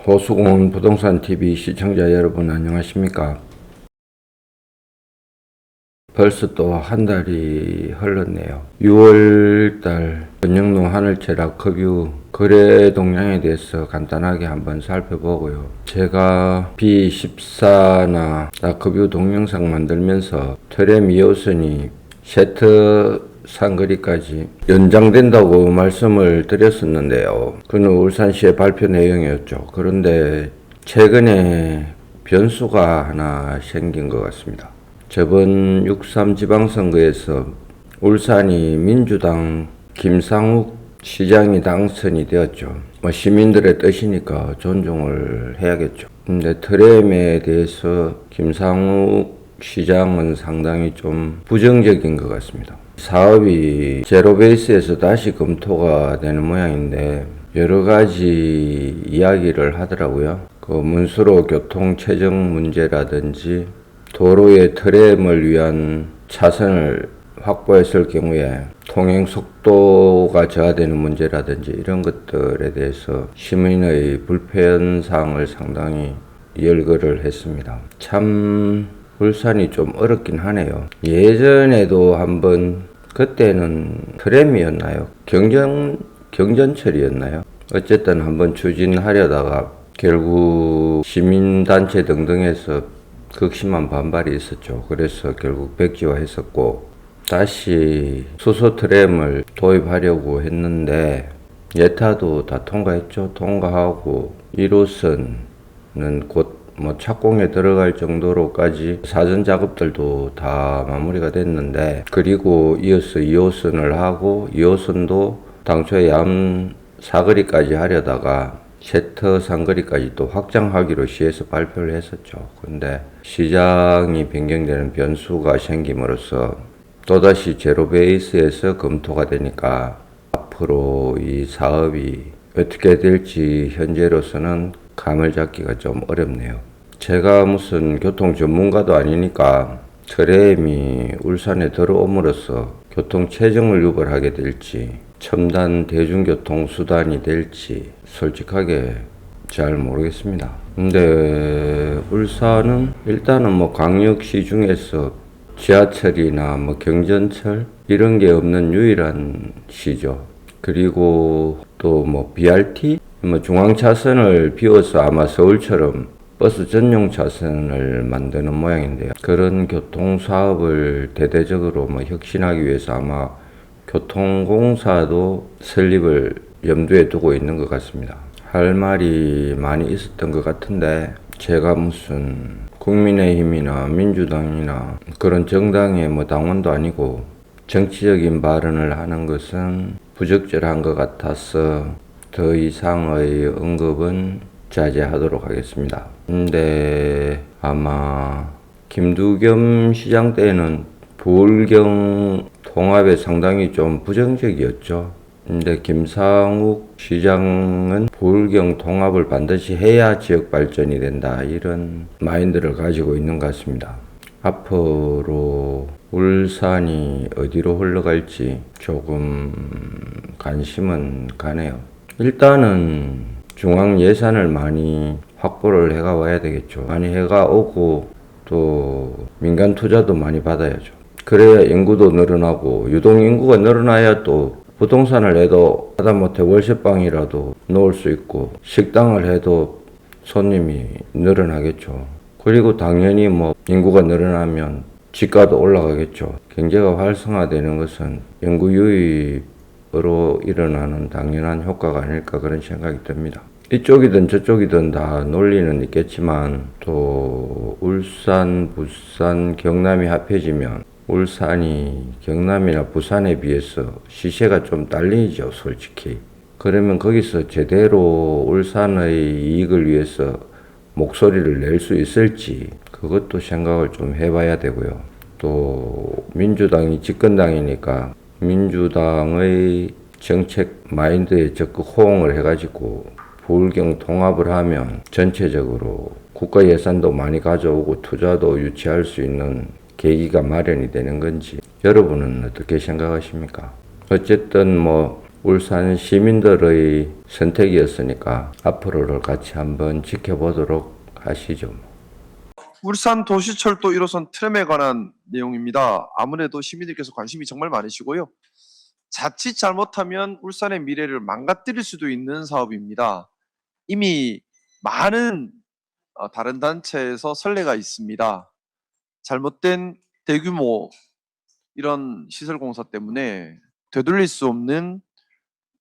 호수공원 부동산TV 시청자 여러분 안녕하십니까? 벌써 또 한 달이 흘렀네요. 6월달 권영로 하늘채락 급유 거래 동향에 대해서 간단하게 한번 살펴보고요. 제가 B14나 급유 동영상 만들면서 트램 2호선이 세트 상거리까지 연장된다고 말씀을 드렸었는데요. 그는 울산시의 발표 내용이었죠. 그런데 최근에 변수가 하나 생긴 것 같습니다. 저번 6.3 지방선거에서 울산이 민주당 김상욱 시장이 당선이 되었죠. 시민들의 뜻이니까 존중을 해야겠죠. 근데 트램에 대해서 김상욱 시장은 상당히 좀 부정적인 것 같습니다. 사업이 제로베이스에서 다시 검토가 되는 모양인데 여러 가지 이야기를 하더라고요. 문수로 교통 체증 문제라든지 도로의 트램을 위한 차선을 확보했을 경우에 통행 속도가 저하되는 문제라든지 이런 것들에 대해서 시민의 불편사항을 상당히 열거를 했습니다. 참 울산이 좀 어렵긴 하네요. 예전에도 한번 그때는 트램이었나요? 경전철이었나요? 어쨌든 한번 추진하려다가 결국 시민단체 등등에서 극심한 반발이 있었죠. 그래서 결국 백지화했었고 다시 수소 트램을 도입하려고 했는데 예타도 다 통과했죠. 통과하고 1호선은 곧 착공에 들어갈 정도로까지 사전 작업들도 다 마무리가 됐는데 그리고 이어서 2호선을 하고 2호선도 당초에 양 사거리까지 하려다가 세터 상거리까지 또 확장하기로 시에서 발표를 했었죠. 근데 시장이 변경되는 변수가 생김으로써 또다시 제로베이스에서 검토가 되니까 앞으로 이 사업이 어떻게 될지 현재로서는 감을 잡기가 좀 어렵네요. 제가 무슨 교통 전문가도 아니니까 트램이 울산에 들어옴으로써 교통 체증을 유발하게 될지 첨단 대중교통 수단이 될지 솔직하게 잘 모르겠습니다. 근데 울산은 일단은 광역시 중에서 지하철이나 경전철 이런 게 없는 유일한 시죠. 그리고 또 BRT 중앙차선을 비워서 아마 서울처럼 버스 전용 차선을 만드는 모양인데요. 그런 교통사업을 대대적으로 혁신하기 위해서 아마 교통공사도 설립을 염두에 두고 있는 것 같습니다. 할 말이 많이 있었던 것 같은데 제가 무슨 국민의힘이나 민주당이나 그런 정당의 당원도 아니고 정치적인 발언을 하는 것은 부적절한 것 같아서 더 이상의 언급은 자제하도록 하겠습니다. 근데 아마 김두겸 시장 때는 부울경 통합에 상당히 좀 부정적이었죠. 근데 김상욱 시장은 부울경 통합을 반드시 해야 지역 발전이 된다 이런 마인드를 가지고 있는 것 같습니다. 앞으로 울산이 어디로 흘러갈지 조금 관심은 가네요. 일단은 중앙 예산을 많이 확보를 해가 와야 되겠죠. 많이 해가 오고 또 민간 투자도 많이 받아야죠. 그래야 인구도 늘어나고 유동 인구가 늘어나야 또 부동산을 해도 하다못해 월세방이라도 놓을 수 있고 식당을 해도 손님이 늘어나겠죠. 그리고 당연히 인구가 늘어나면 집가도 올라가겠죠. 경제가 활성화되는 것은 인구 유입으로 일어나는 당연한 효과가 아닐까 그런 생각이 듭니다. 이쪽이든 저쪽이든 다 논리는 있겠지만 또 울산, 부산, 경남이 합해지면 울산이 경남이나 부산에 비해서 시세가 좀 딸리죠, 솔직히. 그러면 거기서 제대로 울산의 이익을 위해서 목소리를 낼 수 있을지 그것도 생각을 좀 해봐야 되고요. 또 민주당이 집권당이니까 민주당의 정책 마인드에 적극 호응을 해가지고 부울경 통합을 하면 전체적으로 국가 예산도 많이 가져오고 투자도 유치할 수 있는 계기가 마련이 되는 건지 여러분은 어떻게 생각하십니까? 어쨌든 울산 시민들의 선택이었으니까 앞으로를 같이 한번 지켜보도록 하시죠. 울산 도시철도 1호선 트램에 관한 내용입니다. 아무래도 시민들께서 관심이 정말 많으시고요. 자칫 잘못하면 울산의 미래를 망가뜨릴 수도 있는 사업입니다. 이미 많은 다른 단체에서 선례가 있습니다. 잘못된 대규모 이런 시설 공사 때문에 되돌릴 수 없는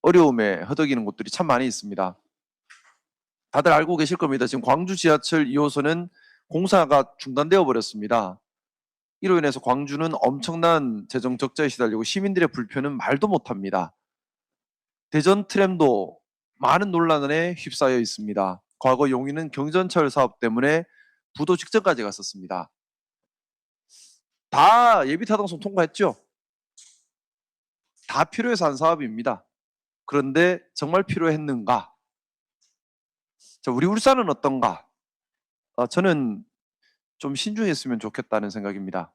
어려움에 허덕이는 곳들이 참 많이 있습니다. 다들 알고 계실 겁니다. 지금 광주 지하철 2호선은 공사가 중단되어 버렸습니다. 이로 인해서 광주는 엄청난 재정 적자에 시달리고 시민들의 불편은 말도 못합니다. 대전 트램도 많은 논란에 휩싸여 있습니다. 과거 용인은 경전철 사업 때문에 부도 직전까지 갔었습니다. 다 예비타당성 통과했죠? 다 필요해서 한 사업입니다. 그런데 정말 필요했는가? 자, 우리 울산은 어떤가? 저는 좀 신중했으면 좋겠다는 생각입니다.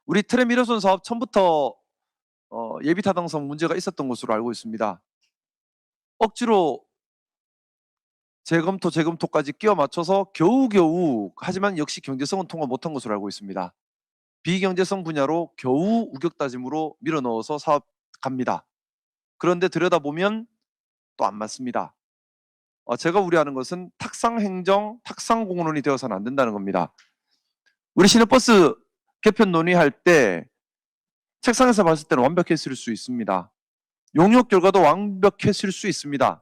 우리 트램 1호선 사업 처음부터 예비타당성 문제가 있었던 것으로 알고 있습니다. 억지로 재검토까지 끼워 맞춰서 겨우겨우, 하지만 역시 경제성은 통과 못한 것으로 알고 있습니다. 비경제성 분야로 겨우 우격다짐으로 밀어넣어서 사업 갑니다. 그런데 들여다보면 또 안 맞습니다. 제가 우려하는 것은 탁상행정, 탁상공론이 되어서는 안 된다는 겁니다. 우리 시내버스 개편 논의할 때 책상에서 봤을 때는 완벽했을 수 있습니다. 용역 결과도 완벽했을 수 있습니다.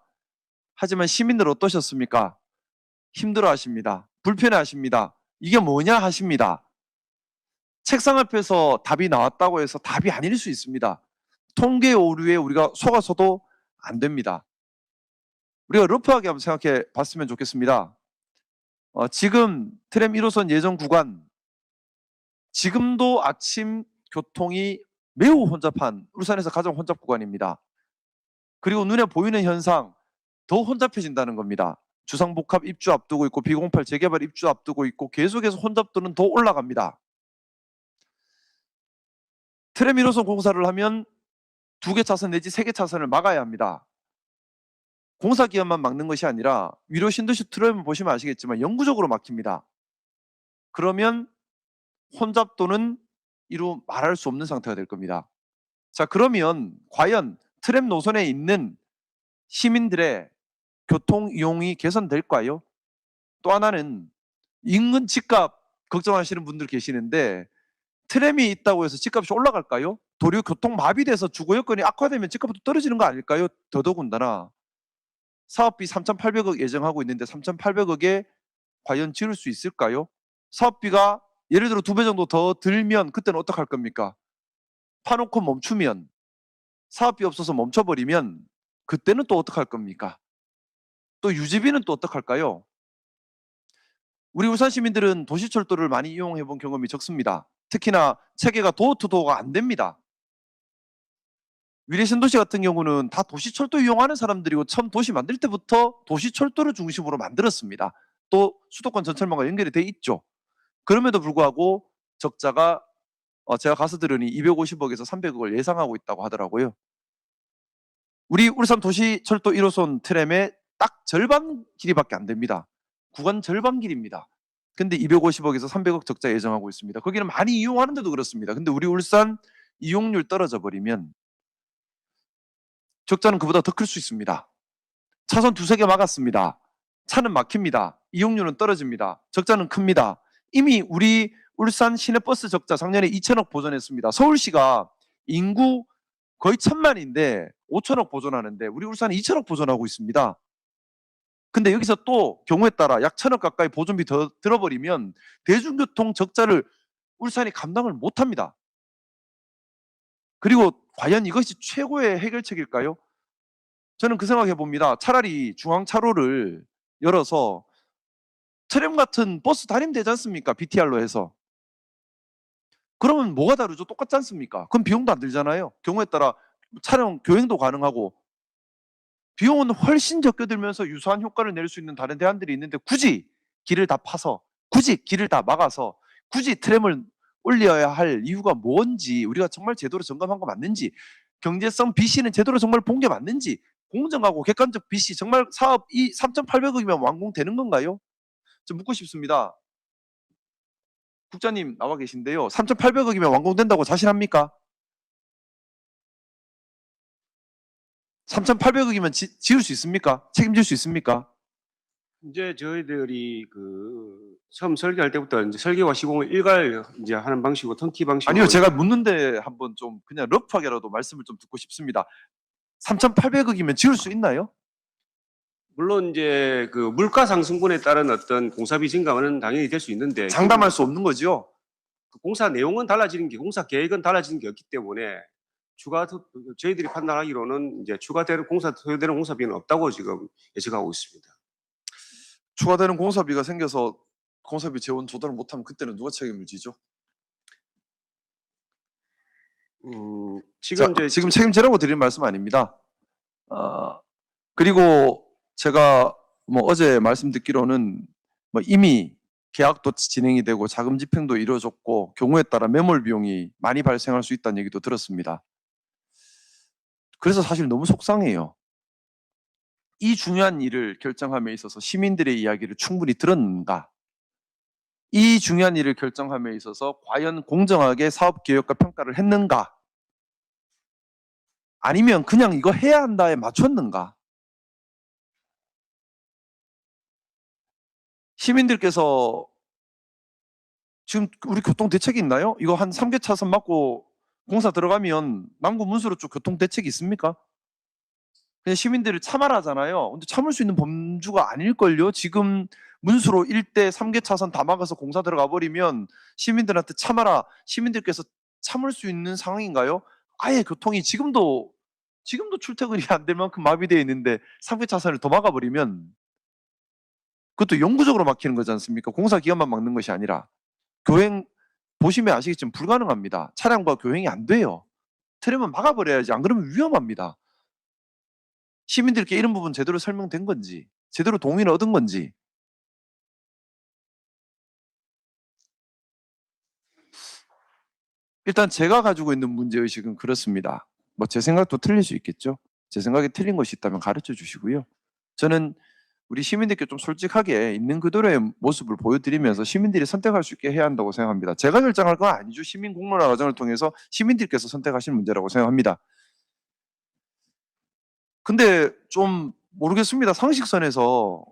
하지만 시민들 어떠셨습니까? 힘들어 하십니다. 불편해 하십니다. 이게 뭐냐 하십니다. 책상 앞에서 답이 나왔다고 해서 답이 아닐 수 있습니다. 통계 오류에 우리가 속아서도 안 됩니다. 우리가 러프하게 한번 생각해 봤으면 좋겠습니다. 지금 트램 1호선 예정 구간, 지금도 아침 교통이 매우 혼잡한 울산에서 가장 혼잡 구간입니다. 그리고 눈에 보이는 현상, 더 혼잡해진다는 겁니다. 주상복합 입주 앞두고 있고 B08 재개발 입주 앞두고 있고 계속해서 혼잡도는 더 올라갑니다. 트램 1호선 공사를 하면 2개 차선 내지 3개 차선을 막아야 합니다. 공사 기간만 막는 것이 아니라 위로 신도시 트램을 보시면 아시겠지만 영구적으로 막힙니다. 그러면 혼잡도는 이루 말할 수 없는 상태가 될 겁니다. 자, 그러면 과연 트램 노선에 있는 시민들의 교통 이용이 개선될까요? 또 하나는 인근 집값 걱정하시는 분들 계시는데 트램이 있다고 해서 집값이 올라갈까요? 도리어 교통 마비돼서 주거 여건이 악화되면 집값도 떨어지는 거 아닐까요? 더더군다나 사업비 3,800억 예정하고 있는데 3,800억에 과연 지을 수 있을까요? 사업비가 예를 들어 2배 정도 더 들면 그때는 어떡할 겁니까? 파놓고 멈추면, 사업비 없어서 멈춰버리면 그때는 또 어떡할 겁니까? 또 유지비는 또 어떡할까요? 우리 울산 시민들은 도시철도를 많이 이용해 본 경험이 적습니다. 특히나 체계가 도어투도어가 안 됩니다. 위례신도시 같은 경우는 다 도시철도 이용하는 사람들이고 처음 도시 만들 때부터 도시철도를 중심으로 만들었습니다. 또 수도권 전철망과 연결이 돼 있죠. 그럼에도 불구하고 적자가 제가 가서 들으니 250억에서 300억을 예상하고 있다고 하더라고요. 우리 울산 도시철도 1호선 트램의 딱 절반 길이밖에 안 됩니다. 구간 절반 길입니다. 근데 250억에서 300억 적자 예정하고 있습니다. 거기는 많이 이용하는데도 그렇습니다. 근데 우리 울산 이용률 떨어져 버리면 적자는 그보다 더 클 수 있습니다. 차선 2-3개 막았습니다. 차는 막힙니다. 이용률은 떨어집니다. 적자는 큽니다. 이미 우리 울산 시내버스 적자 작년에 2천억 보전했습니다. 서울시가 인구 거의 1,000만인데 5천억 보전하는데 우리 울산은 2천억 보전하고 있습니다. 근데 여기서 또 경우에 따라 약 1,000억 가까이 보존비 더 들어버리면 대중교통 적자를 울산이 감당을 못합니다. 그리고 과연 이것이 최고의 해결책일까요? 저는 그 생각해 봅니다. 차라리 중앙차로를 열어서 트램 같은 버스 다니면 되지 않습니까? BTR로 해서. 그러면 뭐가 다르죠? 똑같지 않습니까? 그럼 비용도 안 들잖아요. 경우에 따라 차량 교행도 가능하고 비용은 훨씬 적게 들면서 유사한 효과를 낼 수 있는 다른 대안들이 있는데 굳이 길을 다 파서, 굳이 길을 다 막아서, 굳이 트램을 올려야 할 이유가 뭔지, 우리가 정말 제대로 점검한 거 맞는지 경제성 BC는 제대로 정말 본 게 맞는지, 공정하고 객관적 BC 정말 사업 이 3,800억이면 완공되는 건가요? 좀 묻고 싶습니다. 국장님 나와 계신데요. 3,800억이면 완공된다고 자신합니까? 3,800억이면 지을 수 있습니까? 책임질 수 있습니까? 이제 저희들이 그 처음 설계할 때부터 이제 설계와 시공을 일괄 이제 하는 방식으로 턴키 방식으로. 아니요, 제가 묻는데 한번 좀 그냥 러프하게라도 말씀을 좀 듣고 싶습니다. 3,800억이면 지을 수 있나요? 물론 이제 그 물가 상승분에 따른 어떤 공사비 증가는 당연히 될 수 있는데 장담할 수 없는 거죠. 그 공사 내용은 달라지는 게 공사 계획은 달라지는 게 없기 때문에 저희들이 판단하기로는 이제 추가되는 소요되는 공사비는 없다고 지금 예측하고 있습니다. 추가되는 공사비가 생겨서 공사비 재원 조달을 못하면 그때는 누가 책임을 지죠? 지금 책임지라고 드리는 말씀 아닙니다. 그리고 제가 뭐 어제 말씀 듣기로는 뭐 이미 계약도 진행이 되고 자금 집행도 이루어졌고 경우에 따라 매몰 비용이 많이 발생할 수 있다는 얘기도 들었습니다. 그래서 사실 너무 속상해요. 이 중요한 일을 결정함에 있어서 시민들의 이야기를 충분히 들었는가? 이 중요한 일을 결정함에 있어서 과연 공정하게 사업 계획과 평가를 했는가? 아니면 그냥 이거 해야 한다에 맞췄는가? 시민들께서 지금 우리 교통 대책이 있나요? 이거 한 3개 차선 맞고 공사 들어가면 남구 문수로 쪽 교통 대책이 있습니까? 그냥 시민들을 참아라잖아요. 근데 참을 수 있는 범주가 아닐걸요? 지금 문수로 1대 3개 차선 다 막아서 공사 들어가 버리면 시민들한테 참아라. 시민들께서 참을 수 있는 상황인가요? 아예 교통이 지금도 출퇴근이 안 될 만큼 마비되어 있는데 3개 차선을 더 막아버리면 그것도 영구적으로 막히는 거지 않습니까? 공사 기간만 막는 것이 아니라 교행 보시면 아시겠지만 불가능합니다. 차량과 교행이 안 돼요. 트램은 막아버려야지. 안 그러면 위험합니다. 시민들께 이런 부분 제대로 설명된 건지, 제대로 동의를 얻은 건지. 일단 제가 가지고 있는 문제의식은 그렇습니다. 뭐 제 생각도 틀릴 수 있겠죠. 제 생각에 틀린 것이 있다면 가르쳐 주시고요. 저는 우리 시민들께 좀 솔직하게 있는 그대로의 모습을 보여드리면서 시민들이 선택할 수 있게 해야 한다고 생각합니다. 제가 결정할 건 아니죠. 시민 공론화 과정을 통해서 시민들께서 선택하실 문제라고 생각합니다. 근데 좀 모르겠습니다. 상식선에서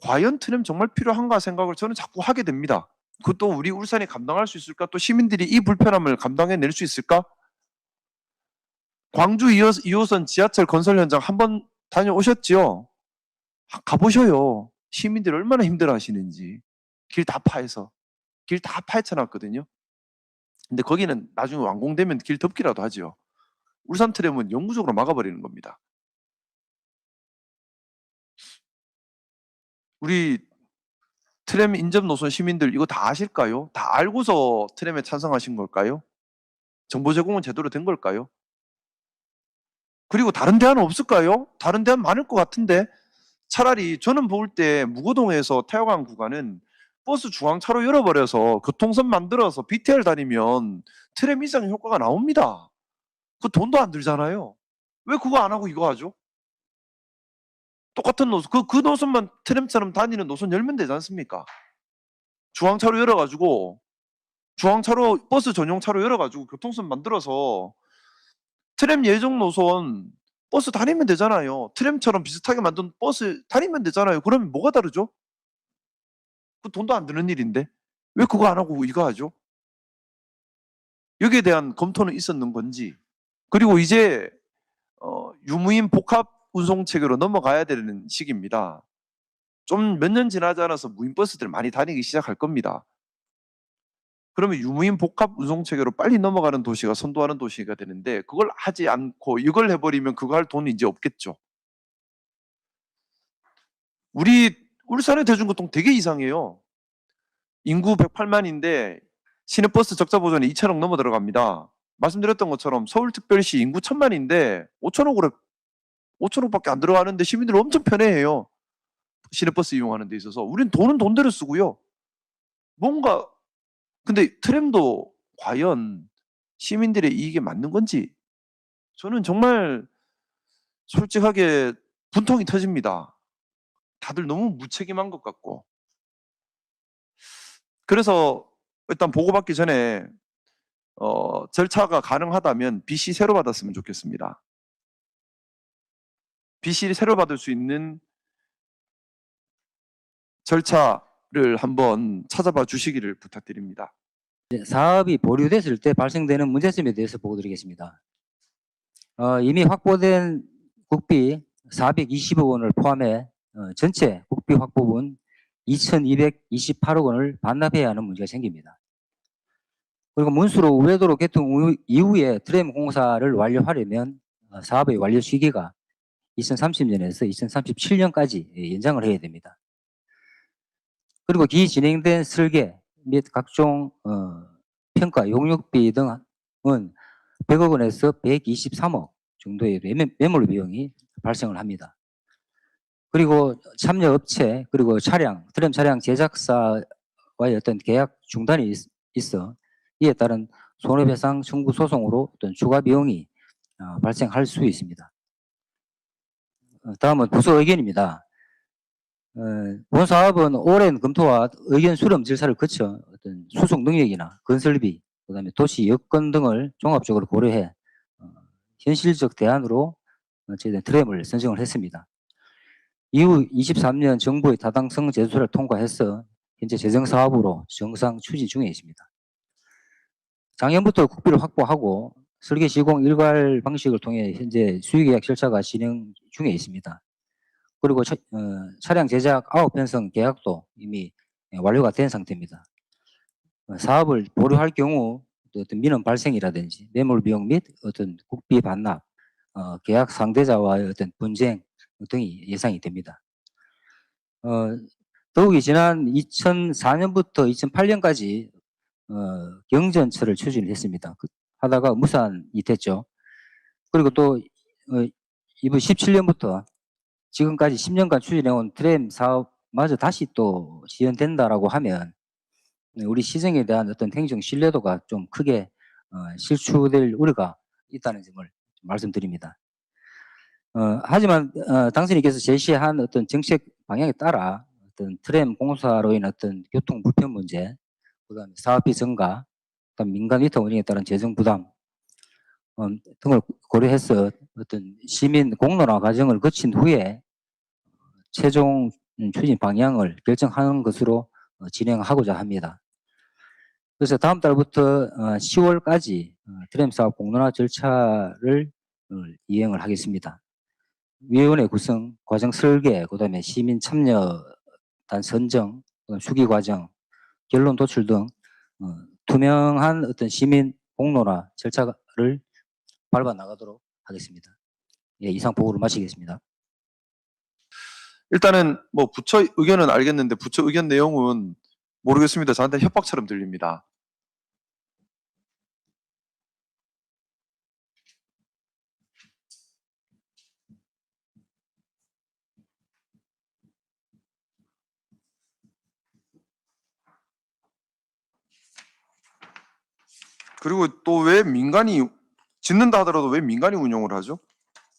과연 트램 정말 필요한가 생각을 저는 자꾸 하게 됩니다. 그것도 우리 울산이 감당할 수 있을까? 또 시민들이 이 불편함을 감당해낼 수 있을까? 광주 2호선 지하철 건설 현장 한번 다녀오셨지요? 가보셔요. 시민들이 얼마나 힘들어 하시는지. 길 다 파해서. 길 다 파헤쳐놨거든요. 근데 거기는 나중에 완공되면 길 덮기라도 하죠. 울산 트램은 영구적으로 막아버리는 겁니다. 우리 트램 인접 노선 시민들 이거 다 아실까요? 다 알고서 트램에 찬성하신 걸까요? 정보 제공은 제대로 된 걸까요? 그리고 다른 대안은 없을까요? 다른 대안 많을 것 같은데 차라리 저는 볼 때 무고동에서 태화강 구간은 버스 중앙차로 열어버려서 교통선 만들어서 BTR 다니면 트램 이상의 효과가 나옵니다. 그 돈도 안 들잖아요. 왜 그거 안 하고 이거 하죠? 똑같은 노선, 그 노선만 트램처럼 다니는 노선 열면 되지 않습니까? 중앙차로 열어가지고 중앙차로 버스 전용차로 열어가지고 교통선 만들어서 트램 예정 노선 버스 다니면 되잖아요. 트램처럼 비슷하게 만든 버스 다니면 되잖아요. 그러면 뭐가 다르죠? 그 돈도 안 드는 일인데 왜 그거 안 하고 이거 하죠? 여기에 대한 검토는 있었는 건지. 그리고 이제 유무인 복합 운송 체계로 넘어가야 되는 시기입니다. 좀 몇 년 지나지 않아서 무인 버스들 많이 다니기 시작할 겁니다. 그러면 유무인 복합 운송 체계로 빨리 넘어가는 도시가 선도하는 도시가 되는데 그걸 하지 않고 이걸 해버리면 그거 할 돈이 이제 없겠죠. 우리 울산의 대중교통 되게 이상해요. 인구 108만인데 시내버스 적자 보전에 2천억 넘어 들어갑니다. 말씀드렸던 것처럼 서울특별시 인구 1000만인데 5천억밖에 안 들어가는데 시민들 엄청 편해해요. 시내버스 이용하는 데 있어서. 우린 돈은 돈대로 쓰고요. 뭔가 근데 트램도 과연 시민들의 이익에 맞는 건지 저는 정말 솔직하게 분통이 터집니다. 다들 너무 무책임한 것 같고. 그래서 일단 보고받기 전에 절차가 가능하다면 BC 새로 받았으면 좋겠습니다. BC 새로 받을 수 있는 절차를 한번 찾아봐 주시기를 부탁드립니다. 사업이 보류됐을 때 발생되는 문제점에 대해서 보고 드리겠습니다. 이미 확보된 국비 420억 원을 포함해 전체 국비 확보분 2,228억 원을 반납해야 하는 문제가 생깁니다. 그리고 문수로 우회도로 개통 이후에 트램 공사를 완료하려면 사업의 완료 시기가 2030년에서 2037년까지 연장을 해야 됩니다. 그리고 기진행된 설계 및 각종 평가, 용역비 등은 100억 원에서 123억 정도의 매몰 비용이 발생을 합니다. 그리고 참여 업체 그리고 트램 차량 제작사와의 어떤 계약 중단이 있어 이에 따른 손해배상 청구 소송으로 어떤 추가 비용이 발생할 수 있습니다. 다음은 부서 의견입니다. 본 사업은 오랜 검토와 의견 수렴 절차를 거쳐 어떤 수송 능력이나 건설비, 그다음에 도시 여건 등을 종합적으로 고려해 현실적 대안으로 저희는 트램을 선정을 했습니다. 이후 23년 정부의 타당성 제도를 통과해서 현재 재정 사업으로 정상 추진 중에 있습니다. 작년부터 국비를 확보하고 설계 시공 일괄 방식을 통해 현재 수의계약 절차가 진행 중에 있습니다. 그리고 차량 제작 9편성 계약도 이미 완료가 된 상태입니다. 사업을 보류할 경우 어떤 민원 발생이라든지 매몰 비용 및 어떤 국비 반납, 계약 상대자와의 어떤 분쟁 등이 예상이 됩니다. 더욱이 지난 2004년부터 2008년까지 경전철을 추진했습니다. 하다가 무산이 됐죠. 그리고 또 이번 17년부터 지금까지 10년간 추진해온 트램 사업마저 다시 또 지연된다라고 하면 우리 시정에 대한 어떤 행정 신뢰도가 좀 크게 실추될 우려가 있다는 점을 말씀드립니다. 하지만 당선인께서 제시한 어떤 정책 방향에 따라 어떤 트램 공사로 인한 어떤 교통 불편 문제, 그다음에 사업비 증가, 그다음 민간 위탁 운영에 따른 재정 부담 등을 고려해서 어떤 시민 공론화 과정을 거친 후에 최종 추진 방향을 결정하는 것으로 진행하고자 합니다. 그래서 다음 달부터 10월까지 트램 사업 공론화 절차를 이행을 하겠습니다. 위원회 구성, 과정 설계, 그다음에 시민 참여단 선정, 수기 과정, 결론 도출 등 투명한 어떤 시민 공론화 절차를 밟아 나가도록 하겠습니다. 예, 이상 보고를 마치겠습니다. 일단은 뭐 부처 의견은 알겠는데 부처 의견 내용은 모르겠습니다. 저한테 협박처럼 들립니다. 그리고 또 왜 민간이 짓는다 하더라도 왜 민간이 운영을 하죠?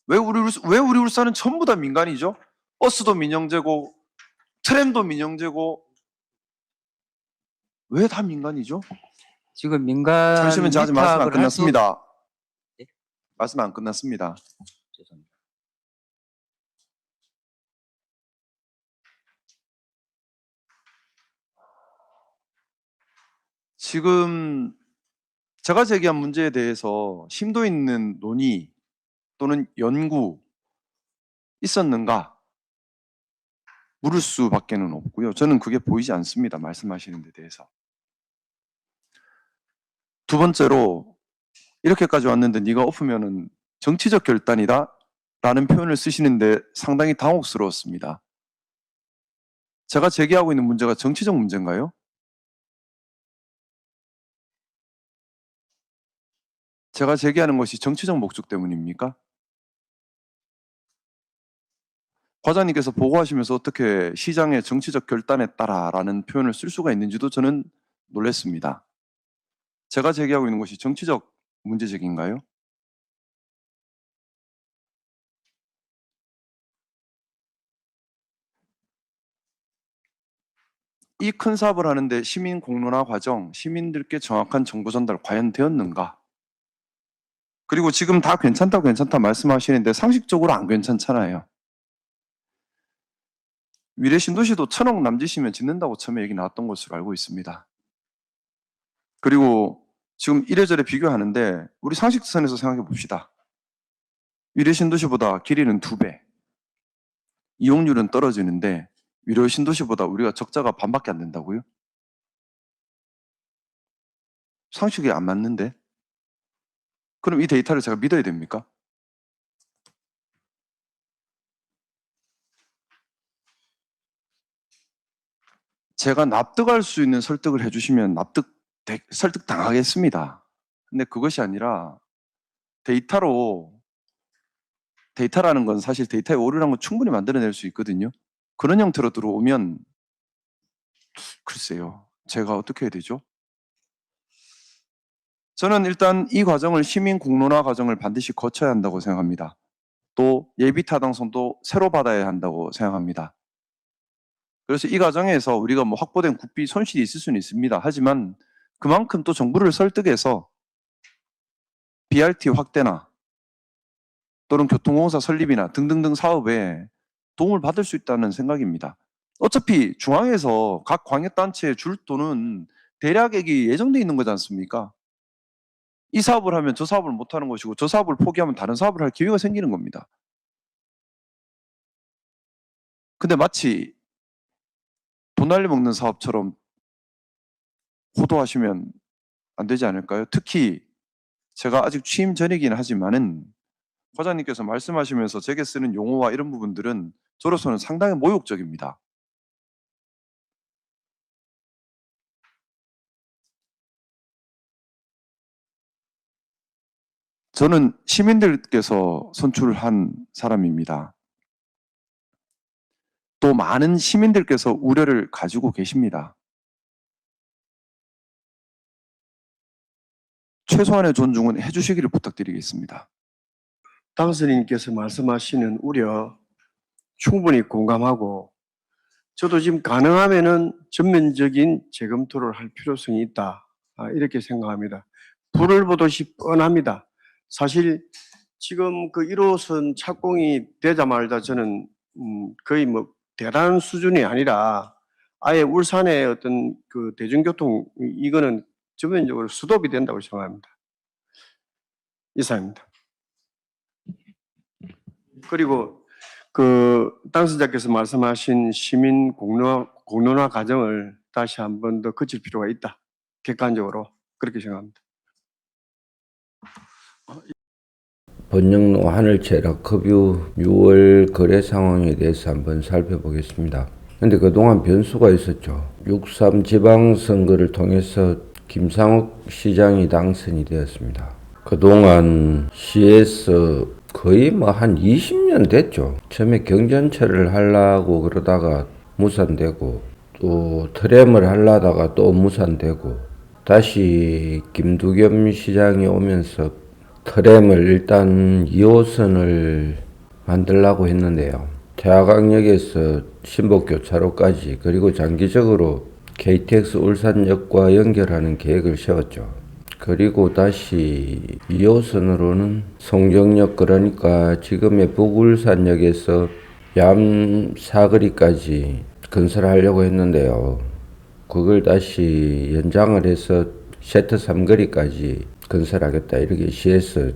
왜 우리 울산은 전부 다 민간이죠? 버스도 민영제고 트램도 민영제고 왜 다 민간이죠? 지금 민간 잠시만, 저 아직 말씀 안 위탁을 할 수- 끝났습니다. 예? 말씀 안 끝났습니다. 죄송합니다. 지금 제가 제기한 문제에 대해서 심도 있는 논의 또는 연구 있었는가? 물을 수밖에는 없고요. 저는 그게 보이지 않습니다. 말씀하시는 데 대해서. 두 번째로 이렇게까지 왔는데 네가 엎으면은 정치적 결단이다 라는 표현을 쓰시는데 상당히 당혹스러웠습니다. 제가 제기하고 있는 문제가 정치적 문제인가요? 제가 제기하는 것이 정치적 목적 때문입니까? 과장님께서 보고하시면서 어떻게 시장의 정치적 결단에 따라라는 표현을 쓸 수가 있는지도 저는 놀랐습니다. 제가 제기하고 있는 것이 정치적 문제적인가요? 이 큰 사업을 하는데 시민 공론화 과정, 시민들께 정확한 정보 전달 과연 되었는가? 그리고 지금 다 괜찮다 말씀하시는데 상식적으로 안 괜찮잖아요. 미래 신도시도 1,000억 남짓이면 짓는다고 처음에 얘기 나왔던 것으로 알고 있습니다. 그리고 지금 이래저래 비교하는데 우리 상식선에서 생각해 봅시다. 미래 신도시보다 길이는 2배, 이용률은 떨어지는데 미래 신도시보다 우리가 적자가 반밖에 안 된다고요? 상식이 안 맞는데? 그럼 이 데이터를 제가 믿어야 됩니까? 제가 납득할 수 있는 설득을 해주시면 설득 당하겠습니다. 근데 그것이 아니라 데이터라는 건 사실 데이터에 오류라는 건 충분히 만들어낼 수 있거든요. 그런 형태로 들어오면 글쎄요. 제가 어떻게 해야 되죠? 저는 일단 이 과정을 시민 공론화 과정을 반드시 거쳐야 한다고 생각합니다. 또 예비 타당성도 새로 받아야 한다고 생각합니다. 그래서 이 과정에서 우리가 뭐 확보된 국비 손실이 있을 수는 있습니다. 하지만 그만큼 또 정부를 설득해서 BRT 확대나 또는 교통공사 설립이나 등등등 사업에 도움을 받을 수 있다는 생각입니다. 어차피 중앙에서 각 광역단체에 줄 돈은 대략액이 예정돼 있는 거지 않습니까? 이 사업을 하면 저 사업을 못 하는 것이고 저 사업을 포기하면 다른 사업을 할 기회가 생기는 겁니다. 근데 마치 돈 날려먹는 사업처럼 호도하시면 안 되지 않을까요? 특히 제가 아직 취임 전이긴 하지만은 과장님께서 말씀하시면서 제게 쓰는 용어와 이런 부분들은 저로서는 상당히 모욕적입니다. 저는 시민들께서 선출한 사람입니다. 또 많은 시민들께서 우려를 가지고 계십니다. 최소한의 존중은 해주시기를 부탁드리겠습니다. 당선인께서 말씀하시는 우려 충분히 공감하고 저도 지금 가능하면은 전면적인 재검토를 할 필요성이 있다 이렇게 생각합니다. 불을 보듯이 뻔합니다. 사실 지금 그 1호선 착공이 되자마자 저는 거의 뭐 대단한 수준이 아니라 아예 울산의 어떤 그 대중교통 이거는 전면적으로 스톱이 된다고 생각합니다. 이상입니다. 그리고 그 당선자께서 말씀하신 시민 공론화 과정을 다시 한 번 더 거칠 필요가 있다. 객관적으로 그렇게 생각합니다. 번영로 하늘채락급유 6월 거래 상황에 대해서 한번 살펴보겠습니다. 근데 그동안 변수가 있었죠. 6.3 지방선거를 통해서 김상욱 시장이 당선이 되었습니다. 그동안 시에서 거의 뭐 한 20년 됐죠. 처음에 경전철을 하려고 그러다가 무산되고 또 트램을 하려다가 또 무산되고 다시 김두겸 시장이 오면서 트램을 일단 2호선을 만들려고 했는데요. 태화강역에서 신복교차로까지 그리고 장기적으로 KTX 울산역과 연결하는 계획을 세웠죠. 그리고 다시 2호선으로는 송정역 그러니까 지금의 북울산역에서 얌사거리까지 건설하려고 했는데요. 그걸 다시 연장을 해서 세트 3거리까지 건설하겠다 이렇게 시에서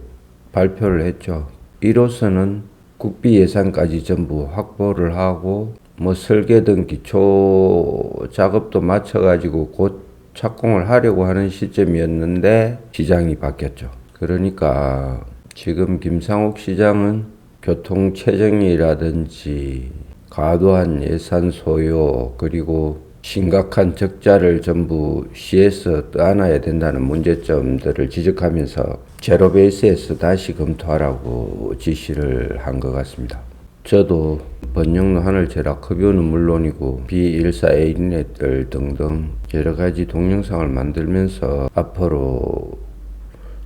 발표를 했죠. 1호선은 국비 예산까지 전부 확보를 하고 뭐 설계 등 기초 작업도 마쳐가지고 곧 착공을 하려고 하는 시점이었는데 시장이 바뀌었죠. 그러니까 지금 김상욱 시장은 교통 체증이라든지 과도한 예산 소요 그리고 심각한 적자를 전부 시에서 떠안아야 된다는 문제점들을 지적하면서 제로 베이스에서 다시 검토하라고 지시를 한 것 같습니다. 저도 번영로 하늘채락급유는 물론이고 B14A인넷들 등등 여러 가지 동영상을 만들면서 앞으로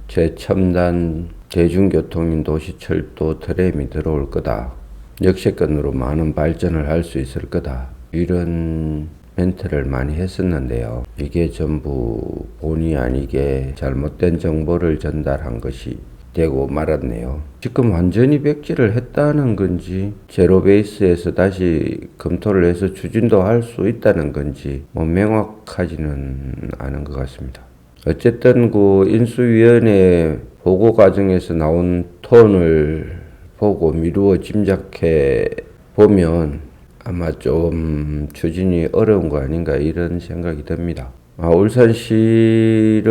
최첨단 대중교통인 도시철도 트램이 들어올 거다. 역세권으로 많은 발전을 할 수 있을 거다. 이런 멘트를 많이 했었는데요. 이게 전부 본의 아니게 잘못된 정보를 전달한 것이 되고 말았네요. 지금 완전히 백지를 했다는 건지 제로 베이스에서 다시 검토를 해서 추진도 할 수 있다는 건지 뭐 명확하지는 않은 것 같습니다. 어쨌든 그 인수위원회 보고 과정에서 나온 톤을 보고 미루어 짐작해 보면 아마 좀 추진이 어려운 거 아닌가 이런 생각이 듭니다. 울산시를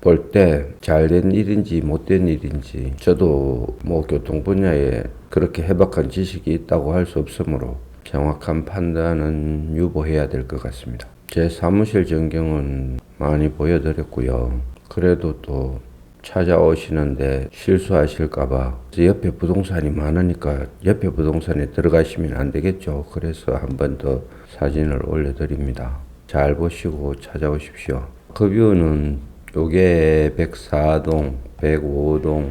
볼 때 잘된 일인지 못된 일인지 저도 뭐 교통 분야에 그렇게 해박한 지식이 있다고 할 수 없으므로 정확한 판단은 유보해야 될 것 같습니다. 제 사무실 전경은 많이 보여드렸고요. 그래도 또 찾아오시는데 실수하실까봐 옆에 부동산이 많으니까 옆에 부동산에 들어가시면 안 되겠죠. 그래서 한 번 더 사진을 올려드립니다. 잘 보시고 찾아오십시오. 그 뷰는 요게 104동, 105동,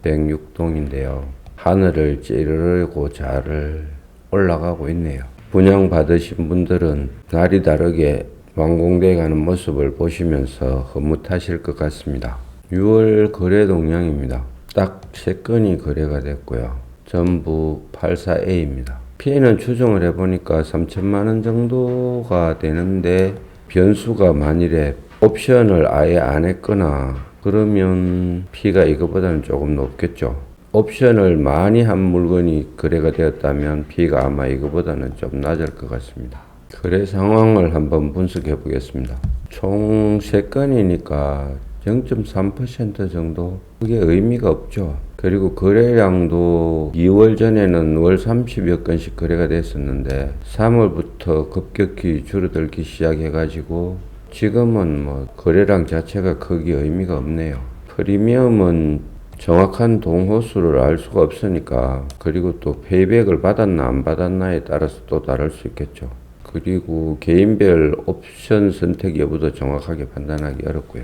106동인데요. 하늘을 찌르르고 잘 올라가고 있네요. 분양받으신 분들은 날이 다르게 완공돼 가는 모습을 보시면서 흐뭇하실 것 같습니다. 6월 거래 동향입니다. 딱 3건이 거래가 됐고요. 전부 84A입니다. 피해는 추정을 해보니까 3천만 원 정도가 되는데 변수가 만일에 옵션을 아예 안 했거나 그러면 피가 이거보다는 조금 높겠죠. 옵션을 많이 한 물건이 거래가 되었다면 피가 아마 이거보다는 좀 낮을 것 같습니다. 거래 상황을 한번 분석해 보겠습니다. 총 3건이니까 0.3% 정도? 그게 의미가 없죠. 그리고 거래량도 2월 전에는 월 30여 건씩 거래가 됐었는데 3월부터 급격히 줄어들기 시작해가지고 지금은 뭐 거래량 자체가 크게 의미가 없네요. 프리미엄은 정확한 동호수를 알 수가 없으니까 그리고 또 페이백을 받았나 안 받았나에 따라서 또 다를 수 있겠죠. 그리고 개인별 옵션 선택 여부도 정확하게 판단하기 어렵고요.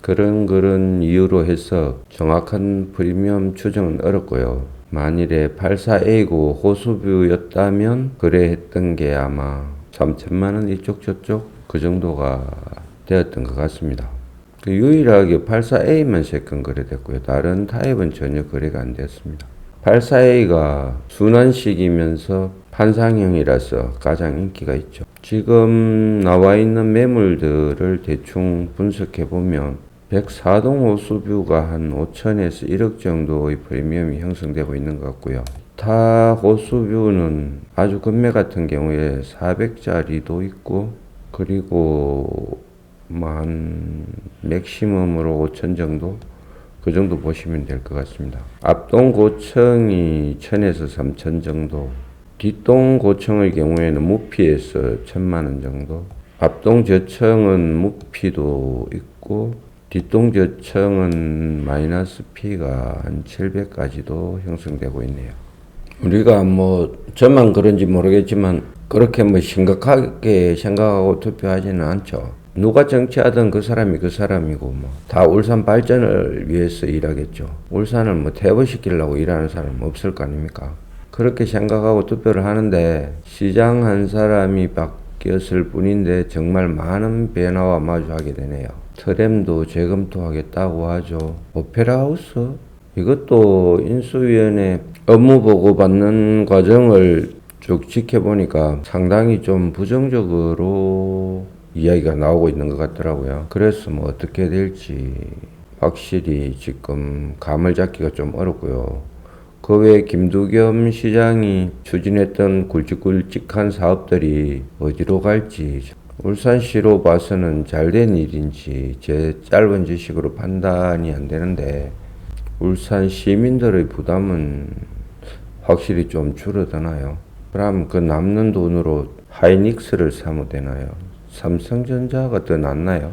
그런 이유로 해서 정확한 프리미엄 추정은 어렵고요. 만일에 84A고 호수뷰였다면 거래했던 게 아마 3천만 원 이쪽 저쪽 그 정도가 되었던 것 같습니다. 유일하게 84A만 3건 거래됐고요. 다른 타입은 전혀 거래가 안 되었습니다. 84A가 순환식이면서 판상형이라서 가장 인기가 있죠. 지금 나와 있는 매물들을 대충 분석해 보면 104동 호수뷰가 한 5천에서 1억 정도의 프리미엄이 형성되고 있는 것 같고요. 타 호수뷰는 아주 금매 같은 경우에 400짜리도 있고 그리고 한 맥시멈으로 5천 정도 그 정도 보시면 될 것 같습니다. 앞동 고층이 1000에서 3000 정도, 뒷동 고층의 경우에는 무피에서 1000만 원 정도, 앞동 저층은 무피도 있고 뒷동 저층은 마이너스 피가 한 700까지도 형성되고 있네요. 우리가 뭐 저만 그런지 모르겠지만 그렇게 뭐 심각하게 생각하고 투표하지는 않죠. 누가 정치하든 그 사람이 그 사람이고 뭐 다 울산 발전을 위해서 일하겠죠. 울산을 뭐 퇴보시키려고 일하는 사람은 없을 거 아닙니까? 그렇게 생각하고 투표를 하는데 시장 한 사람이 바뀌었을 뿐인데 정말 많은 변화와 마주하게 되네요. 트램도 재검토하겠다고 하죠. 오페라하우스 이것도 인수위원회 업무 보고 받는 과정을 쭉 지켜보니까 상당히 좀 부정적으로 이야기가 나오고 있는 것 같더라고요. 그래서 뭐 어떻게 될지 확실히 지금 감을 잡기가 좀 어렵고요. 그 외에 김두겸 시장이 추진했던 굵직굵직한 사업들이 어디로 갈지 울산시로 봐서는 잘된 일인지 제 짧은 지식으로 판단이 안 되는데 울산 시민들의 부담은 확실히 좀 줄어드나요? 그럼 그 남는 돈으로 하이닉스를 사면 되나요? 삼성전자가 더 낫나요?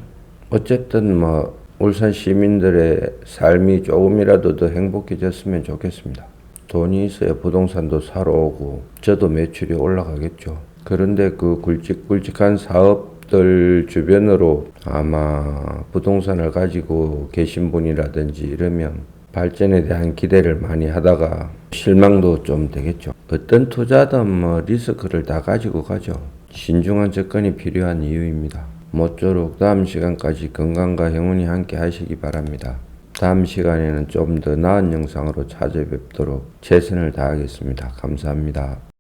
어쨌든 뭐 울산 시민들의 삶이 조금이라도 더 행복해졌으면 좋겠습니다. 돈이 있어야 부동산도 사러 오고 저도 매출이 올라가겠죠. 그런데 그 굵직굵직한 사업들 주변으로 아마 부동산을 가지고 계신 분이라든지 이러면 발전에 대한 기대를 많이 하다가 실망도 좀 되겠죠. 어떤 투자든 뭐 리스크를 다 가지고 가죠. 신중한 접근이 필요한 이유입니다. 모쪼록 다음 시간까지 건강과 행운이 함께 하시기 바랍니다. 다음 시간에는 좀 더 나은 영상으로 찾아뵙도록 최선을 다하겠습니다. 감사합니다.